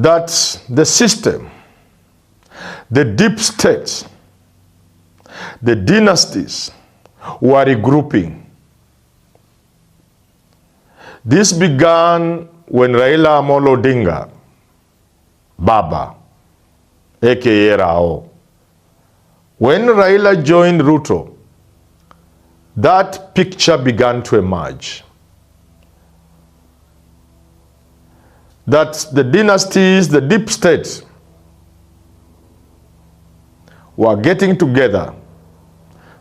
that the system, the deep state, the dynasties were regrouping. This began when Raila Amolo Odinga, Baba, aka Rao, when Raila joined Ruto, that picture began to emerge. That the dynasties, the deep state, were getting together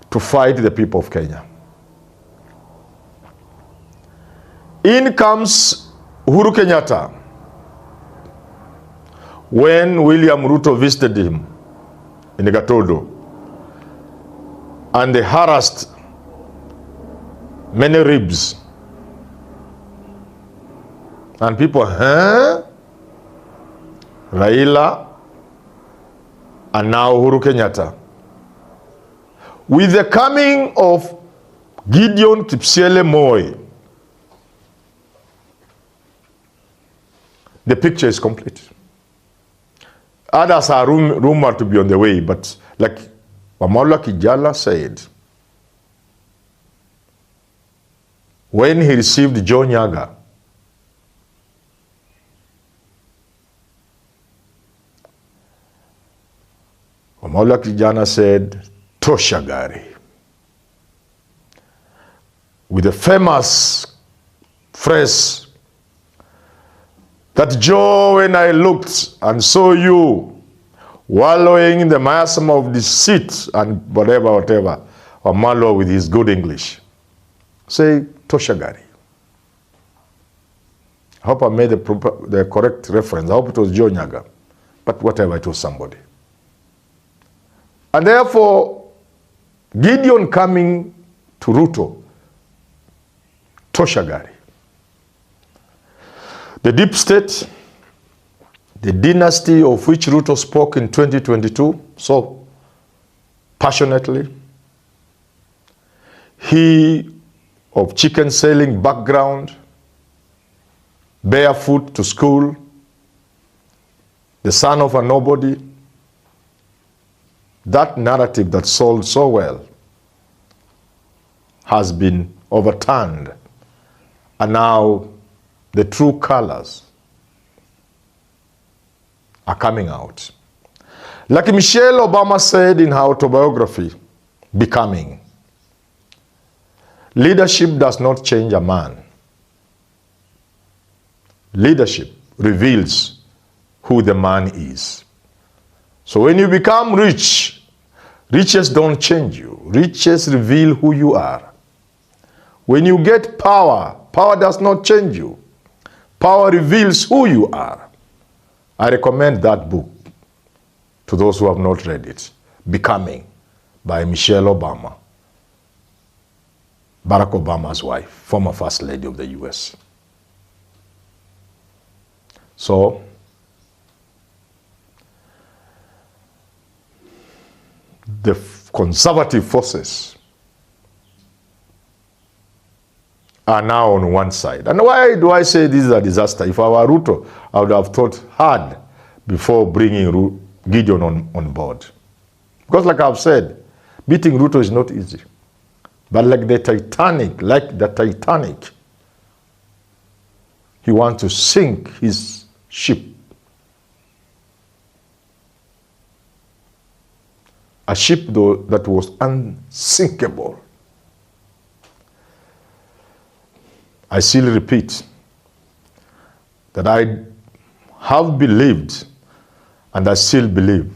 to fight the people of Kenya. In comes Uhuru Kenyatta when William Ruto visited him in Gatodo, and they harassed many ribs. And people, Raila and now Uhuru Kenyatta. With the coming of Gedion Moi, the picture is complete. Others are rumored to be on the way, but like Wamala Kijala said, when he received Joe Nyaga, Wamala Kijana said, Tosha gari. With the famous phrase that, Joe, when I looked and saw you wallowing in the miasma of deceit and whatever, Wamalo with his good English, say, Tosha gari. I hope I made the correct reference. I hope it was Joe Nyaga, but whatever, it was somebody. And therefore, Gedion coming to Ruto, Tosha gari. The deep state, the dynasty of which Ruto spoke in 2022 so passionately, he of chicken selling background, barefoot to school, the son of a nobody, that narrative that sold so well has been overturned, and now the true colors are coming out. Like Michelle Obama said in her autobiography, Becoming, leadership does not change a man. Leadership reveals who the man is. So when you become rich, riches don't change you. Riches reveal who you are. When you get power, power does not change you. Power reveals who you are. I recommend that book to those who have not read it, Becoming, by Michelle Obama, Barack Obama's wife, former First Lady of the US. So, the conservative forces are now on one side. And why do I say this is a disaster? If I were Ruto, I would have thought hard before bringing Gedion on board. Because like I've said, beating Ruto is not easy. But like the Titanic, he wants to sink his ship. A ship, though, that was unsinkable. I still repeat that I have believed, and I still believe,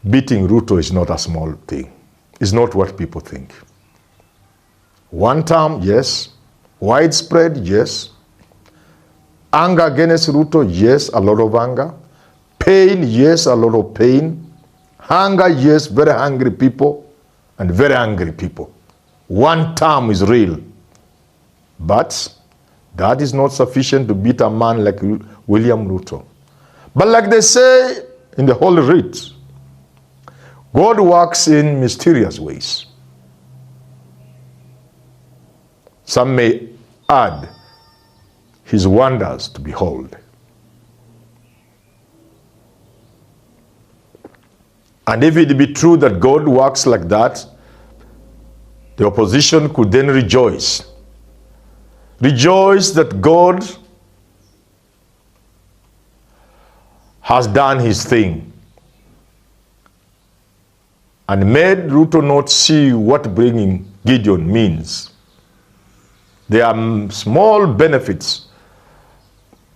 beating Ruto is not a small thing. It's not what people think. One term, yes. Widespread, yes. Anger against Ruto, yes, a lot of anger. Pain, yes, a lot of pain. Hunger, yes, very hungry people and very angry people. One term is real. But that is not sufficient to beat a man like William Ruto. But like they say in the Holy Writ, God works in mysterious ways. Some may add his wonders to behold. And if it be true that God works like that, the opposition could then rejoice. Rejoice that God has done his thing and made Ruto not see what bringing Gedion means. There are small benefits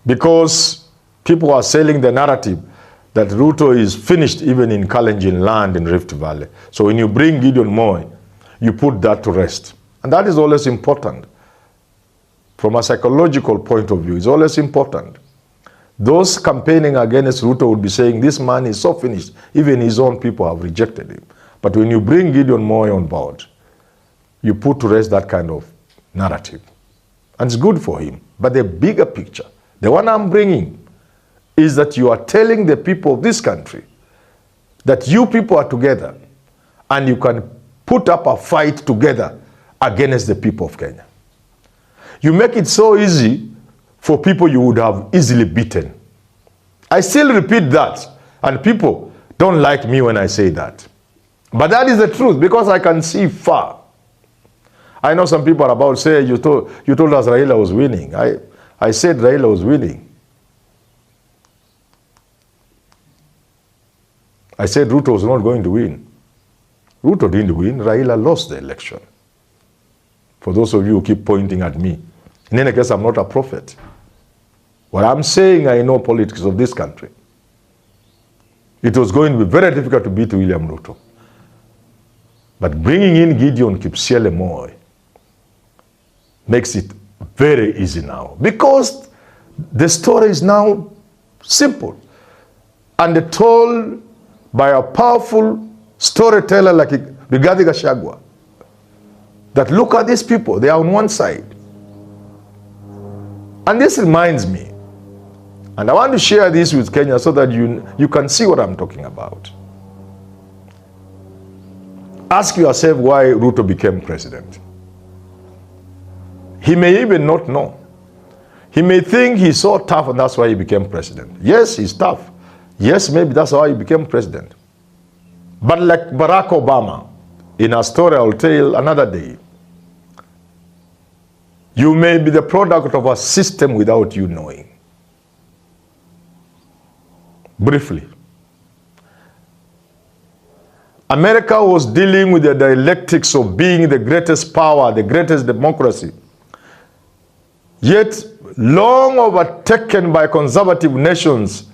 because people are selling the narrative that Ruto is finished even in Kalenjin land in Rift Valley. So when you bring Gedion Moi, you put that to rest. And that is always important. From a psychological point of view, it's always important. Those campaigning against Ruto would be saying, this man is so finished, even his own people have rejected him. But when you bring Gedion Moi on board, you put to rest that kind of narrative. And it's good for him. But the bigger picture, the one I'm bringing, is that you are telling the people of this country that you people are together and you can put up a fight together against the people of Kenya. You make it so easy for people you would have easily beaten. I still repeat that, and people don't like me when I say that. But that is the truth, because I can see far. I know some people are about to say, you told us Raila was winning. I said Raila was winning. I said Ruto was not going to win. Ruto didn't win. Raila lost the election. For those of you who keep pointing at me. In any case, I'm not a prophet. What I'm saying, I know politics of this country. It was going to be very difficult to beat William Ruto. But bringing in Gedion Moi makes it very easy now. Because the story is now simple. And told by a powerful storyteller like Rigathi Gachagua. That look at these people, they are on one side. And this reminds me, and I want to share this with Kenya so that you can see what I'm talking about. Ask yourself why Ruto became president. He may even not know. He may think he's so tough and that's why he became president. Yes, he's tough. Yes, maybe that's why he became president. But like Barack Obama, in a story I'll tell another day, you may be the product of a system without you knowing. Briefly, America was dealing with the dialectics of being the greatest power, the greatest democracy, yet long overtaken by conservative nations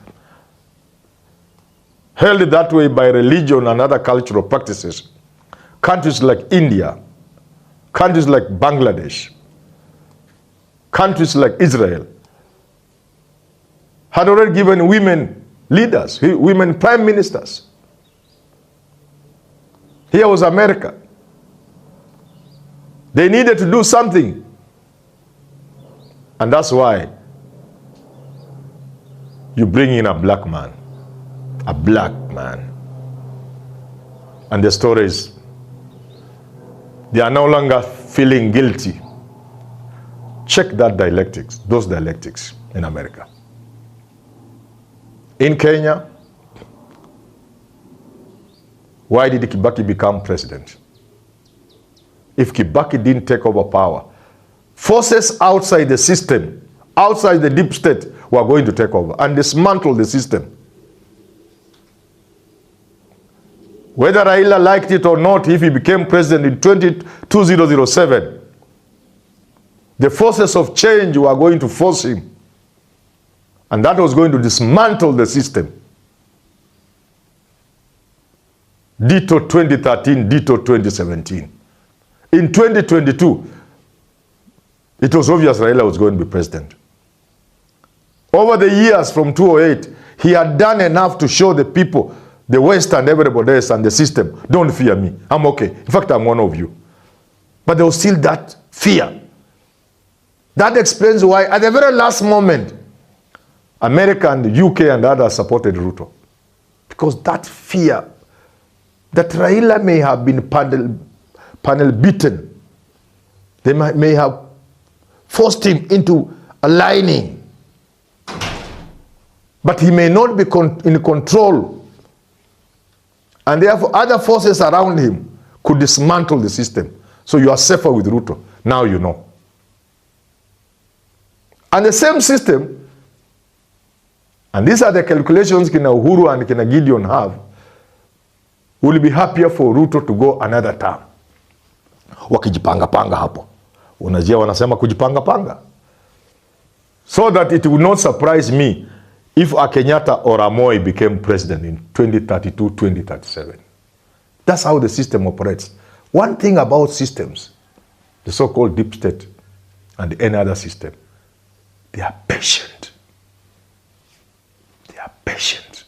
held that way by religion and other cultural practices. Countries like India, countries like Bangladesh, countries like Israel had already given women leaders, women prime ministers. Here was America. They needed to do something. And that's why you bring in a black man. A black man. And the story is, they are no longer feeling guilty. Check that dialectics, those dialectics in America. In Kenya, why did Kibaki become president? If Kibaki didn't take over power, forces outside the system, outside the deep state, were going to take over and dismantle the system. Whether Raila liked it or not, if he became president in 2007, the forces of change were going to force him. And that was going to dismantle the system. Ditto 2013, ditto 2017. In 2022, it was obvious Raila was going to be president. Over the years from 2008, he had done enough to show the people, the West and everybody else and the system, don't fear me. I'm okay. In fact, I'm one of you. But there was still that fear. That explains why, at the very last moment, America and the UK and others supported Ruto. Because that fear that Raila may have been panel beaten, they may have forced him into aligning, but he may not be in control. And therefore, other forces around him could dismantle the system. So you are safer with Ruto. Now you know. And the same system, and these are the calculations kina Uhuru and kina Gedion have, will be happier for Ruto to go another term. Wakijipanga panga hapo. Unajua wanasema kujipanga panga. So that it would not surprise me if a Kenyatta or a Moi became president in 2032, 2037. That's how the system operates. One thing about systems, the so-called deep state and any other system, they are patient. They are patient.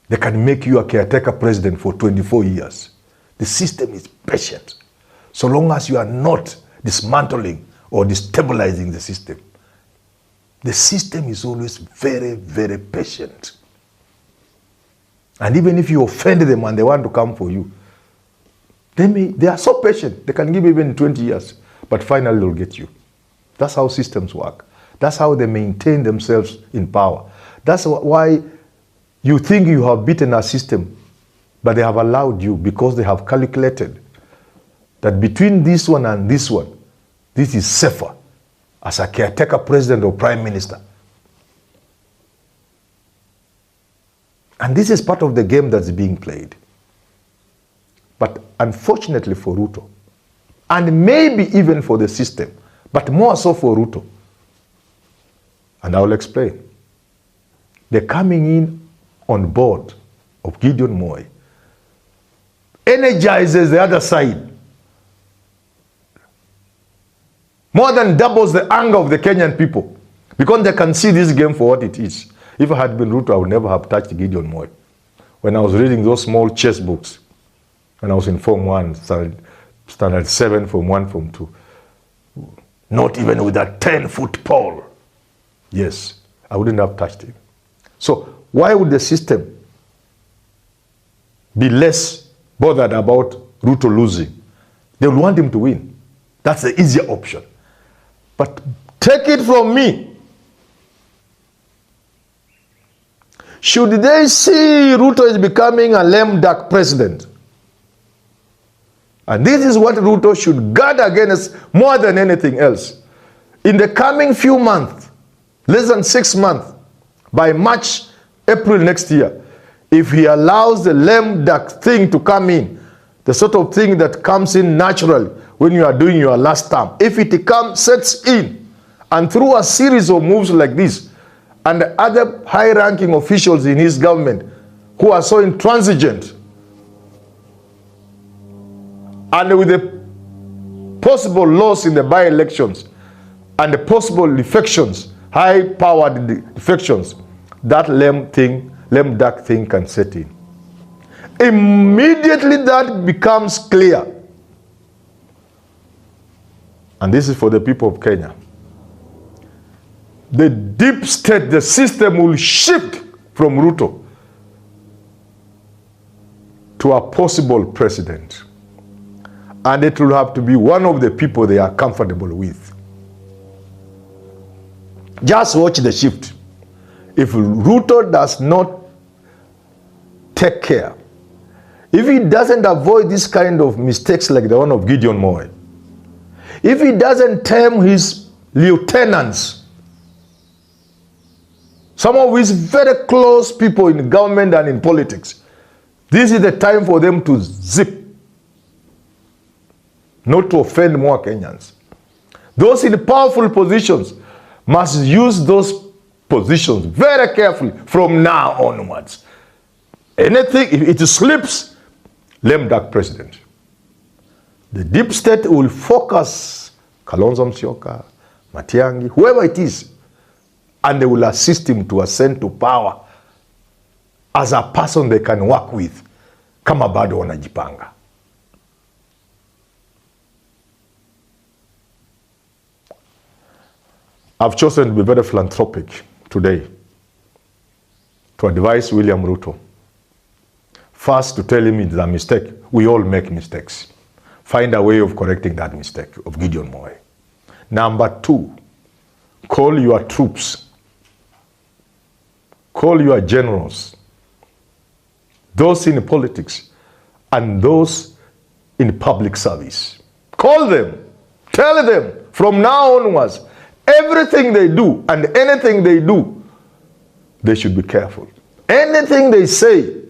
They can make you a caretaker president for 24 years. The system is patient. So long as you are not dismantling or destabilizing the system is always very, very patient. And even if you offend them and they want to come for you, they are so patient. They can give even 20 years, but finally they'll get you. That's how systems work. That's how they maintain themselves in power. That's why you think you have beaten a system, but they have allowed you because they have calculated that between this one and this one, this is safer as a caretaker president or prime minister. And this is part of the game that's being played. But unfortunately for Ruto, and maybe even for the system, but more so for Ruto, and I will explain. They're coming in on board of Gedion Moi, energizes the other side, more than doubles the anger of the Kenyan people, because they can see this game for what it is. If I had been Ruto, I would never have touched Gedion Moi. When I was reading those small chess books, when I was in Form 1, standard 7, Form 1, Form 2, not even with a 10-foot pole, yes, I wouldn't have touched him. So why would the system be less bothered about Ruto losing? They will want him to win. That's the easier option. But take it from me, should they see Ruto is becoming a lame duck president, and this is what Ruto should guard against more than anything else, in the coming few months, less than 6 months, by March, April next year, if he allows the lame duck thing to come in, the sort of thing that comes in naturally when you are doing your last term, if it sets in, and through a series of moves like this, and the other high-ranking officials in his government who are so intransigent, and with the possible loss in the by-elections and the possible defections, high-powered defections, that lame duck thing can set in. Immediately that becomes clear. And this is for the people of Kenya. The deep state, the system will shift from Ruto to a possible president. And it will have to be one of the people they are comfortable with. Just watch the shift. If Ruto does not take care, if he doesn't avoid this kind of mistakes like the one of Gedion Moi, if he doesn't tame his lieutenants, some of his very close people in government and in politics, this is the time for them to zip, not to offend more Kenyans. Those in powerful positions must use those positions very carefully from now onwards. Anything, if it slips, lame duck president. The deep state will focus Kalonzo Musyoka, Matiang'i, whoever it is, and they will assist him to ascend to power as a person they can work with, kama bado wanajipanga. I've chosen to be very philanthropic today to advise William Ruto. First, to tell him it's a mistake. We all make mistakes. Find a way of correcting that mistake of Gedion Moi. Number 2, call your troops. Call your generals. those in politics, and those in public service. Call them, tell them from now onwards, everything they do and anything they do, they should be careful. Anything they say,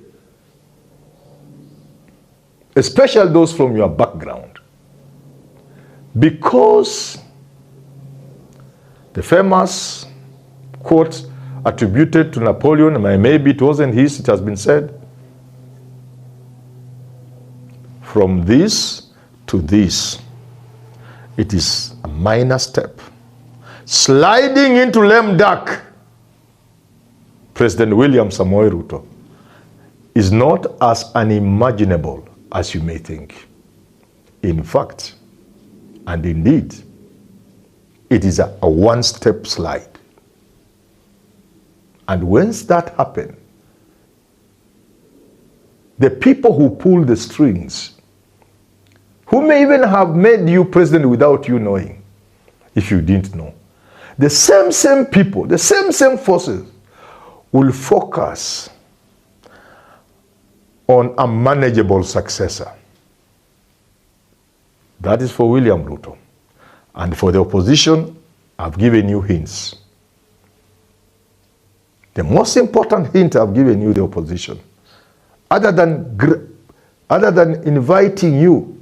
especially those from your background, because the famous quote attributed to Napoleon, maybe it wasn't his, it has been said, from this to this, it is a minor step. Sliding into lame duck, President William Samoei Ruto is not as unimaginable as you may think. In fact, and indeed, it is a one-step slide. And once that happens, the people who pull the strings, who may even have made you president without you knowing, if you didn't know, the same people, the same forces will focus on a manageable successor. That is for William Ruto. And for the opposition, I've given you hints. The most important hint I've given you, the opposition, other than inviting you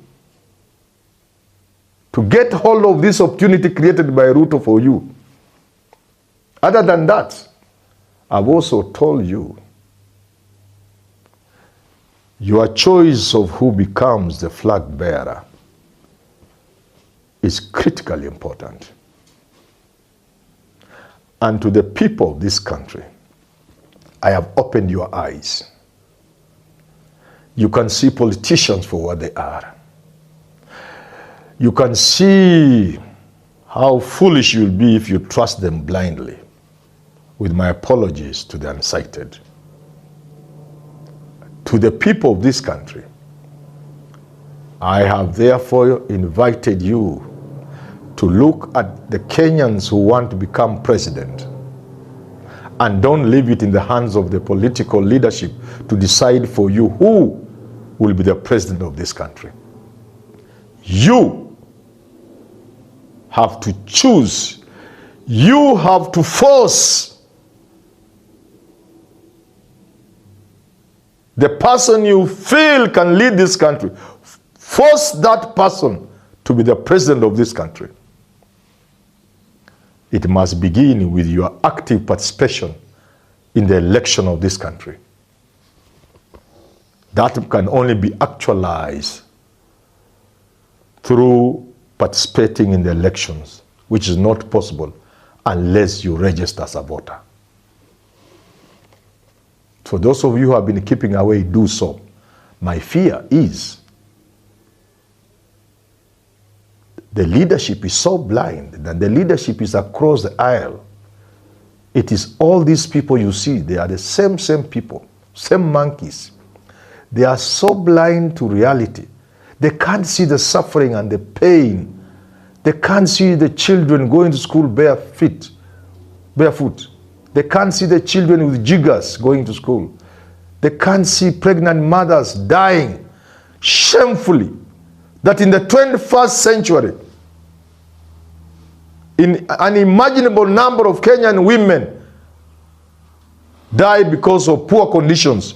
to get hold of this opportunity created by Ruto for you, other than that, I've also told you your choice of who becomes the flag bearer is critically important. And to the people of this country, I have opened your eyes. You can see politicians for what they are. You can see how foolish you'll be if you trust them blindly. With my apologies to the unsighted. To the people of this country, I have therefore invited you to look at the Kenyans who want to become president and don't leave it in the hands of the political leadership to decide for you who will be the president of this country. You have to choose. You have to force the person you feel can lead this country. Force that person to be the president of this country. It must begin with your active participation in the election of this country. That can only be actualized through participating in the elections, which is not possible unless you register as a voter. For those of you who have been keeping away, do so. My fear is the leadership is so blind that the leadership is across the aisle. It is all these people you see, they are the same people, same monkeys. They are so blind to reality. They can't see the suffering and the pain. They can't see the children going to school barefoot. They can't see the children with jiggers going to school. They can't see pregnant mothers dying shamefully. That in the 21st century, in an unimaginable number of Kenyan women die because of poor conditions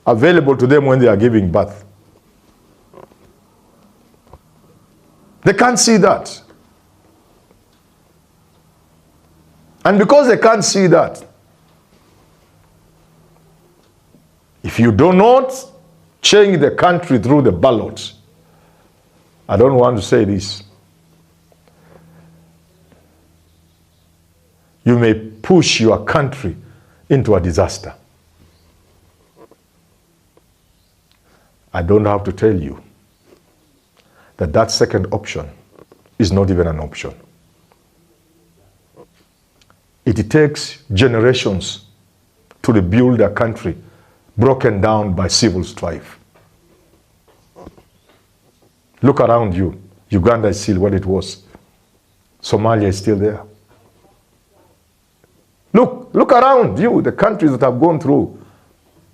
available to them when they are giving birth. They can't see that. And because they can't see that, if you do not change the country through the ballot, I don't want to say this, you may push your country into a disaster. I don't have to tell you that that second option is not even an option. It takes generations to rebuild a country broken down by civil strife. Look around you. Uganda is still what it was. Somalia is still there. Look around you, the countries that have gone through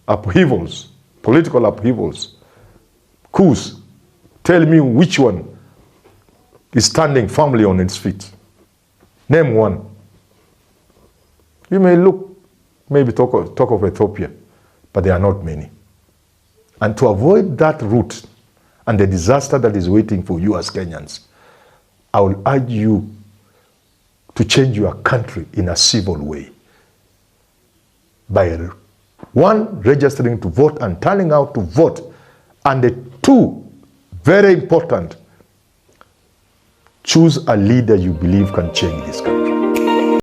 upheavals. political upheavals, coups. Tell me which one is standing firmly on its feet. Name one. You may maybe talk of Ethiopia, but there are not many. And to avoid that route and the disaster that is waiting for you as Kenyans, I will urge you to change your country in a civil way by one, registering to vote and turning out to vote, and the two, very important, choose a leader you believe can change this country.